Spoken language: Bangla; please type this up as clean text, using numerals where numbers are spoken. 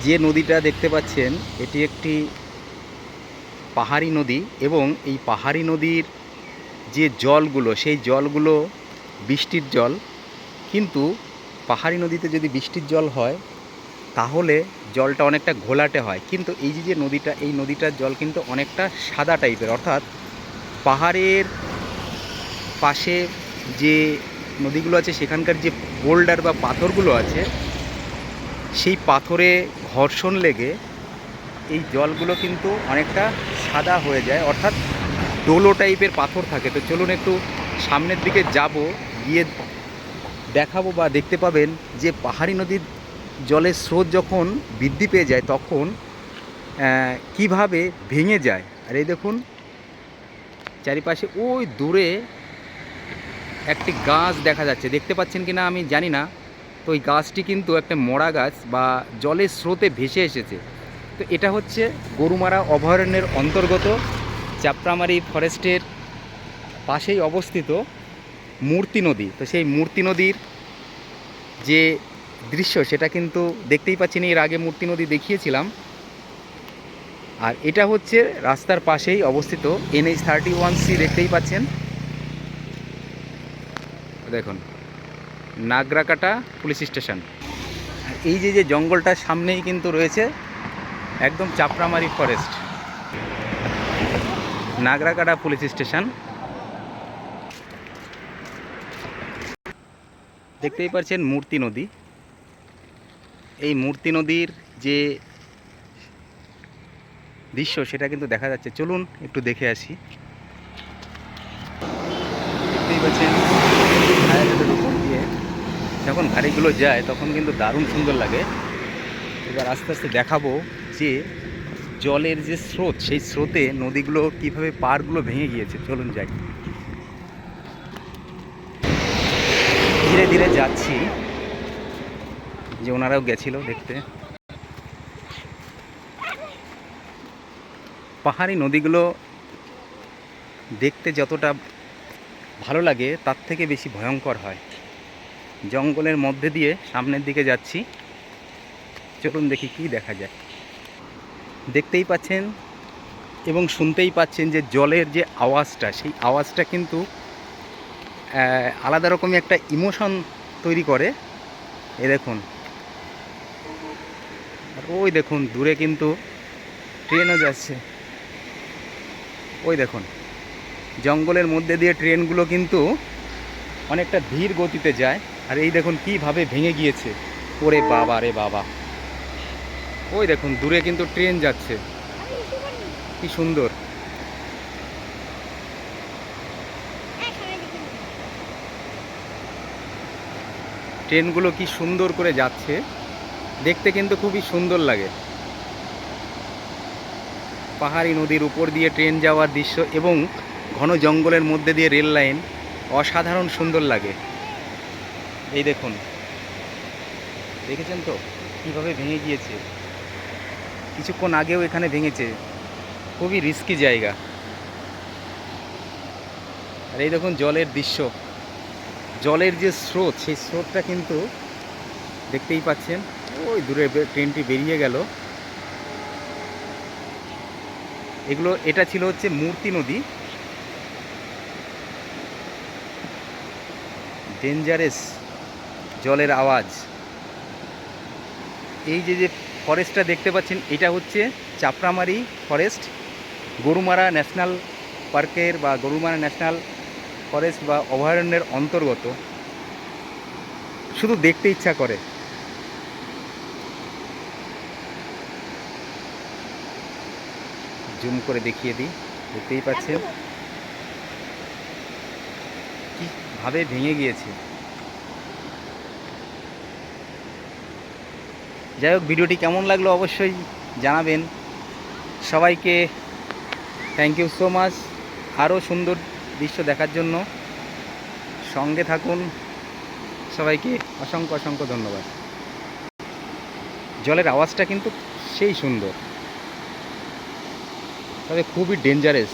যে নদীটা দেখতে পাচ্ছেন এটি একটি পাহাড়ি নদী এবং এই পাহাড়ি নদীর যে জলগুলো সেই জলগুলো বৃষ্টির জল। কিন্তু পাহাড়ি নদীতে যদি বৃষ্টির জল হয় তাহলে জলটা অনেকটা ঘোলাটে হয়, কিন্তু এই যে নদীটা, এই নদীটার জল কিন্তু অনেকটা সাদা টাইপের। অর্থাৎ পাহাড়ের পাশে যে নদীগুলো আছে সেখানকার যে বোল্ডার বা পাথরগুলো আছে সেই পাথরে ঘর্ষণ লেগে এই জলগুলো কিন্তু অনেকটা সাদা হয়ে যায়, অর্থাৎ ডোলো টাইপের পাথর থাকে। তো চলুন একটু সামনের দিকে যাব, গিয়ে দেখাবো বা দেখতে পাবেন যে পাহাড়ি নদীর জলের স্রোত যখন বৃদ্ধি পেয়ে যায় তখন কিভাবে ভেঙে যায়। আর এই দেখুন চারিপাশে ওই দূরে একটি গাছ দেখা যাচ্ছে, দেখতে পাচ্ছেন কি না আমি জানি না। তো ওই গাছটি কিন্তু একটা মরা গাছ বা জলের স্রোতে ভেসে এসেছে। তো এটা হচ্ছে গরুমারা অভয়ারণ্যের অন্তর্গত চাপড়ামারি ফরেস্টের পাশেই অবস্থিত মূর্তি নদী। তো সেই মূর্তি নদীর যে দৃশ্য সেটা কিন্তু দেখতেই পাচ্ছেন, এর আগে মূর্তি নদী দেখিয়েছিলাম। আর এটা হচ্ছে রাস্তার পাশেই অবস্থিত NH-31C, দেখতেই পাচ্ছেন। দেখুন নাগরাকাটা পুলিশ স্টেশন। আর এই যে জঙ্গলটার সামনেই কিন্তু রয়েছে একদম Chapramari forest, Nagrakata police station. দেখতেই পাচ্ছেন মূর্তি নদী। এই মূর্তি নদীর যে দৃশ্য সেটা কিন্তু দেখা যাচ্ছে, চলুন একটু দেখে আসি। দেখতেই পাচ্ছেন ছায়া রোডের উপর দিয়ে যখন গাড়িগুলো যায় তখন কিন্তু দারুণ সুন্দর লাগে। এবার আস্তে আস্তে দেখাবো যে জলের যে স্রোত সেই স্রোতে নদীগুলো কীভাবে পাড়গুলো ভেঙে গিয়েছে। চলুন যাই, ধীরে ধীরে যাচ্ছি, যে ওনারাও গেছিল দেখতে। পাহাড়ি নদীগুলো দেখতে যতটা ভালো লাগে তার থেকে বেশি ভয়ঙ্কর হয়। জঙ্গলের মধ্যে দিয়ে সামনের দিকে যাচ্ছি, চলুন দেখি কি দেখা যায়। দেখতেই পাচ্ছেন এবং শুনতেই পাচ্ছেন যে জলের যে আওয়াজটা, সেই আওয়াজটা কিন্তু আলাদা রকমই একটা ইমোশন তৈরি করে। এ দেখুন, আর ওই দেখুন দূরে কিন্তু ট্রেনও যাচ্ছে। ওই দেখুন জঙ্গলের মধ্যে দিয়ে ট্রেনগুলো কিন্তু অনেকটা ধীর গতিতে যায়। আর এই দেখুন কীভাবে ভেঙে গিয়েছে। ওরে বাবা রে বাবা, ওই দেখুন দূরে কিন্তু ট্রেন যাচ্ছে, কি সুন্দর। ট্রেনগুলো কি সুন্দর করে যাচ্ছে, দেখতে কিন্তু খুবই সুন্দর লাগে। পাহাড়ি নদীর উপর দিয়ে ট্রেন যাওয়ার দৃশ্য এবং ঘন জঙ্গলের মধ্যে দিয়ে রেল লাইন অসাধারণ সুন্দর লাগে। এই দেখুন, দেখেছেন তো কীভাবে ভেঙে গিয়েছে। কিছুক্ষণ আগেও এখানে ভেঙেছে, খুবই রিস্কি জায়গা। আর এই দেখুন জলের দৃশ্য, জলের যে স্রোত সেই স্রোতটা কিন্তু দেখতেই পাচ্ছেন। ওই দূরে ট্রেনটি বেরিয়ে গেল। এটা ছিল হচ্ছে মূর্তি নদী। ডেঞ্জারাস জলের আওয়াজ। এই যে ফরেস্টটা দেখতে পাচ্ছেন এটা হচ্ছে চাপড়ামারি ফরেস্ট, গরুমারা ন্যাশনাল পার্কের বা গরুমারা ন্যাশনাল ফরেস্ট বা অভয়ারণ্যের অন্তর্গত। শুধু দেখতে ইচ্ছা করে। জুম করে দেখিয়ে দিই, দেখতেই পাচ্ছেন কীভাবে ভেঙে গিয়েছে। যাই হোক, ভিডিওটি কেমন লাগলো অবশ্যই জানাবেন। সবাইকে থ্যাংক ইউ সো মাচ। আরও সুন্দর দৃশ্য দেখার জন্য সঙ্গে থাকুন। সবাইকে অসংখ্য অসংখ্য ধন্যবাদ। জলের আওয়াজটা কিন্তু সেই সুন্দর, তবে খুবই ডেঞ্জারাস।